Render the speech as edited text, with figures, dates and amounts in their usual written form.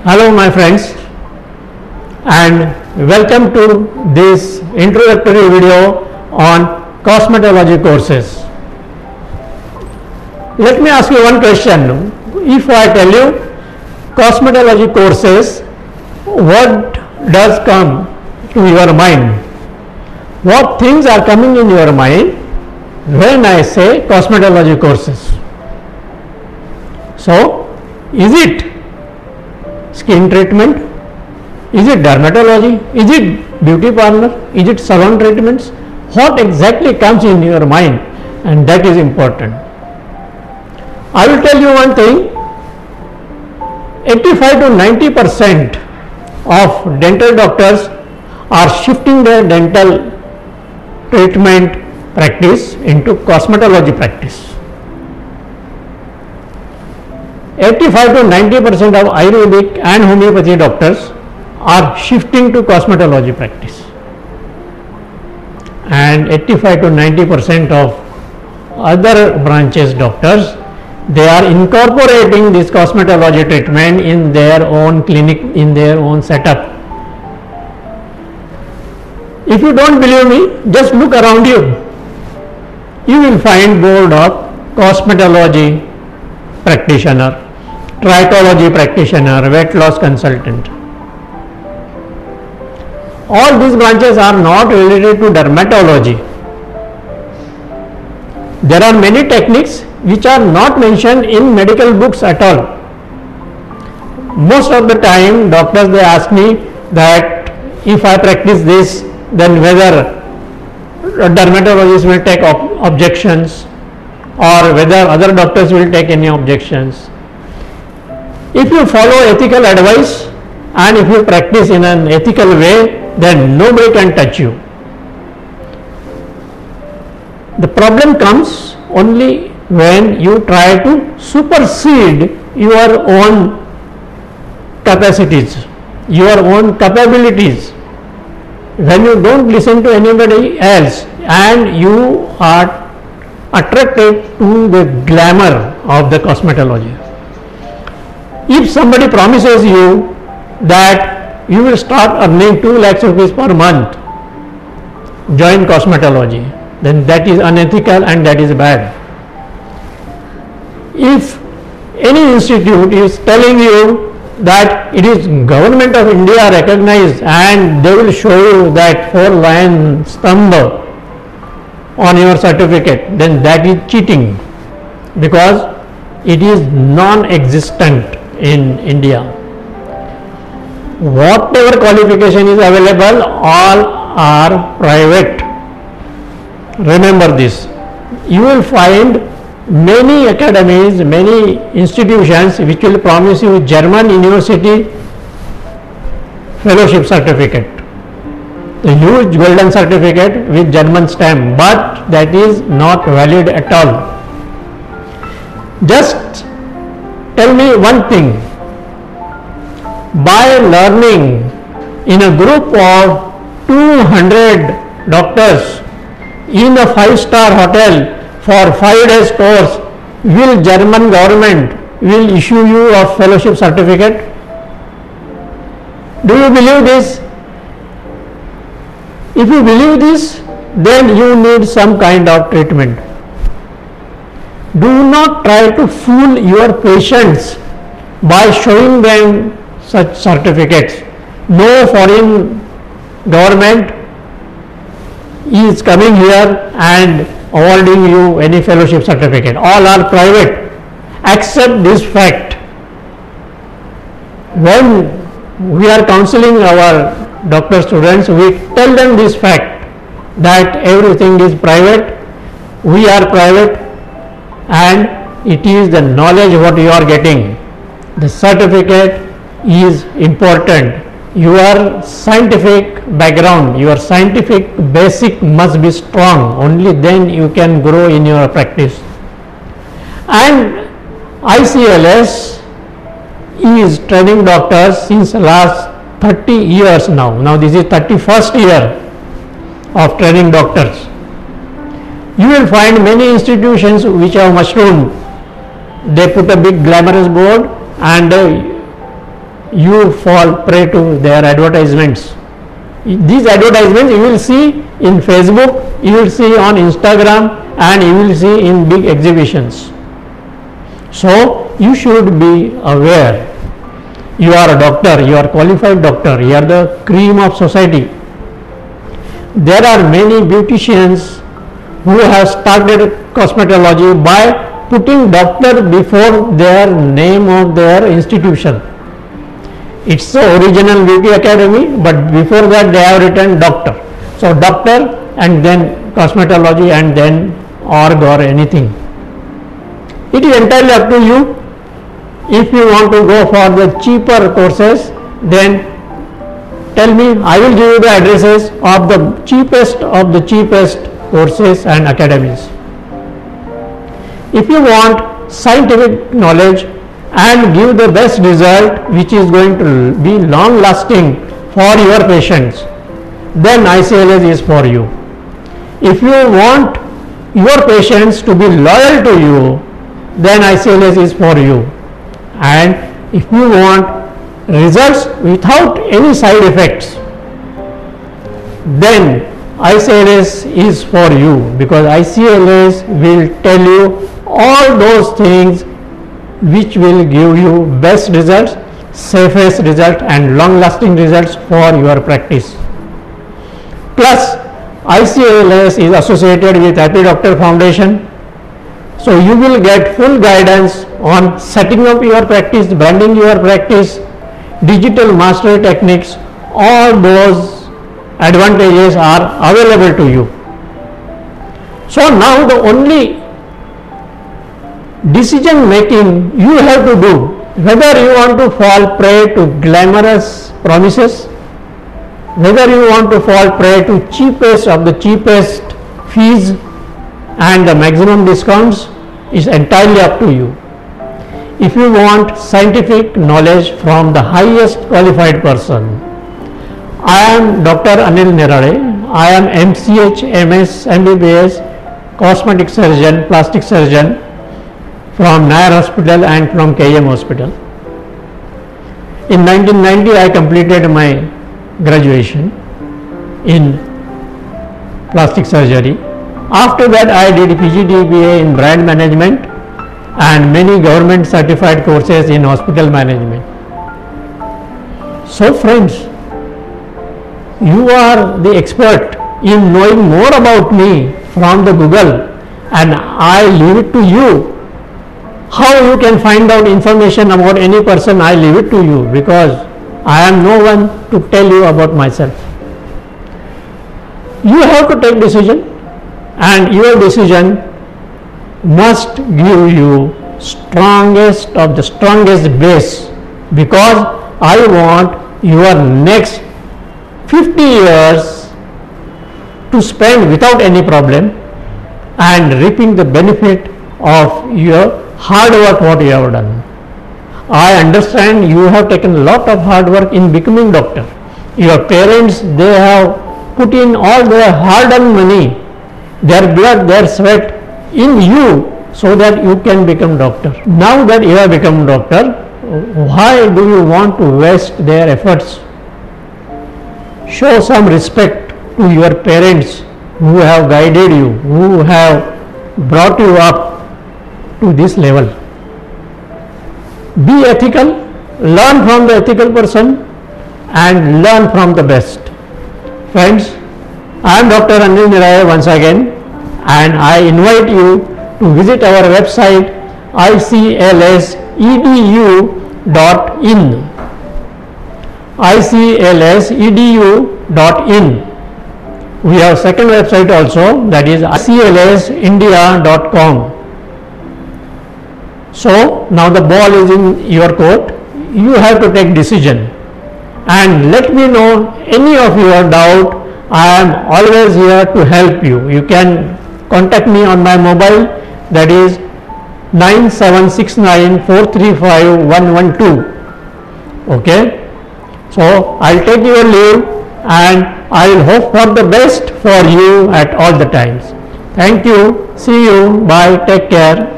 Hello my friends, and welcome to this introductory video on cosmetology courses. Let me ask you one question. If I tell you cosmetology courses, what does come to your mind? What things are coming in your mind when I say cosmetology courses? So, is it skin treatment? Is it dermatology? Is it beauty parlor? Is it salon treatments? What exactly comes in your mind? And that is important. I will tell you one thing, 85 to 90% of dental doctors are shifting their dental treatment practice into cosmetology practice. 85 to 90% of Ayurvedic and homeopathy doctors are shifting to cosmetology practice, and 85 to 90% of other branches doctors, they are incorporating this cosmetology treatment in their own clinic, in their own setup. If you don't believe me, just look around you. You will find board of cosmetology practitioner, tritology practitioner, weight loss consultant. All these branches are not related to dermatology. There are many techniques which are not mentioned in medical books at all. Most of the time doctors, they ask me that if I practice this, then whether a dermatologist will take objections or whether other doctors will take any objections. If you follow ethical advice and if you practice in an ethical way, then nobody can touch you. The problem comes only when you try to supersede your own capacities, your own capabilities. When you don't listen to anybody else and you are attracted to the glamour of the cosmetology. If somebody promises you that you will start earning 2 lakhs rupees per month, join cosmetology, then that is unethical and that is bad. If any institute is telling you that it is government of India recognized and they will show you that 4-line stamba on your certificate, then that is cheating, because it is non-existent in India. Whatever qualification is available, all are private. Remember this. You will find many academies, many institutions which will promise you German university fellowship certificate, the huge golden certificate with German stamp, but that is not valid at all. Just tell me one thing, by learning in a group of 200 doctors in a 5-star hotel for 5 days course, will German government will issue you a fellowship certificate? Do you believe this? If you believe this, then you need some kind of treatment. Do not try to fool your patients by showing them such certificates. No foreign government is coming here and awarding you any fellowship certificate. All are private. Accept this fact. When we are counseling our doctor students, we tell them this fact that everything is private, we are private, and it is the knowledge what you are getting. The certificate is important. Your scientific background, your scientific basic must be strong, only then you can grow in your practice. And ICLS is training doctors since last 30 years now. Now this is 31st year of training doctors. You will find many institutions which have mushroomed. They put a big glamorous board and you fall prey to their advertisements. These advertisements you will see in Facebook, you will see on Instagram, and you will see in big exhibitions. So you should be aware. You are a doctor, you are a qualified doctor, you are the cream of society. There are many beauticians who have started cosmetology by putting doctor before their name of their institution. It's the original beauty academy, but before that they have written doctor. So doctor and then cosmetology and then org or anything. It is entirely up to you. If you want to go for the cheaper courses, then tell me, I will give you the addresses of the cheapest courses and academies. If you want scientific knowledge and give the best result which is going to be long lasting for your patients, then ICLS is for you. If you want your patients to be loyal to you, then ICLS is for you. And if you want results without any side effects, then ICLS is for you, because ICLS will tell you all those things which will give you best results, safest results and long lasting results for your practice. Plus ICLS is associated with Happy Doctor Foundation, so you will get full guidance on setting up your practice, branding your practice, digital mastery techniques. All those advantages are available to you. So now the only decision making you have to do, whether you want to fall prey to glamorous promises, whether you want to fall prey to cheapest of the cheapest fees and the maximum discounts, is entirely up to you. If you want scientific knowledge from the highest qualified person, I am Dr. Anil Nirade. I am MCH, MS, MBBS, cosmetic surgeon, plastic surgeon from Nair Hospital and from KM Hospital. In 1990 I completed my graduation in plastic surgery. After that I did PGDBA in brand management and many government certified courses in hospital management. So friends, you are the expert in knowing more about me from the Google, and I leave it to you. How you can find out information about any person, I leave it to you, because I am no one to tell you about myself. You have to take decision, and your decision must give you strongest of the strongest base, because I want your next 50 years to spend without any problem and reaping the benefit of your hard work what you have done. I understand you have taken a lot of hard work in becoming doctor. Your parents, they have put in all their hard earned money, their blood, their sweat in you, so that you can become doctor. Now that you have become doctor, why do you want to waste their efforts? Show some respect to your parents who have guided you, who have brought you up to this level. Be ethical, learn from the ethical person and learn from the best. Friends, I am Dr. Anil Nirade once again, and I invite you to visit our website iclsedu.in. iclsedu.in. We have second website also, that is iclsindia.com. So now the ball is in your court. You have to take decision and let me know any of your doubt. I am always here to help you. You can contact me on my mobile, that is 9769435112. Okay. So I will take your leave and I will hope for the best for you at all the times. Thank you. See you. Bye. Take care.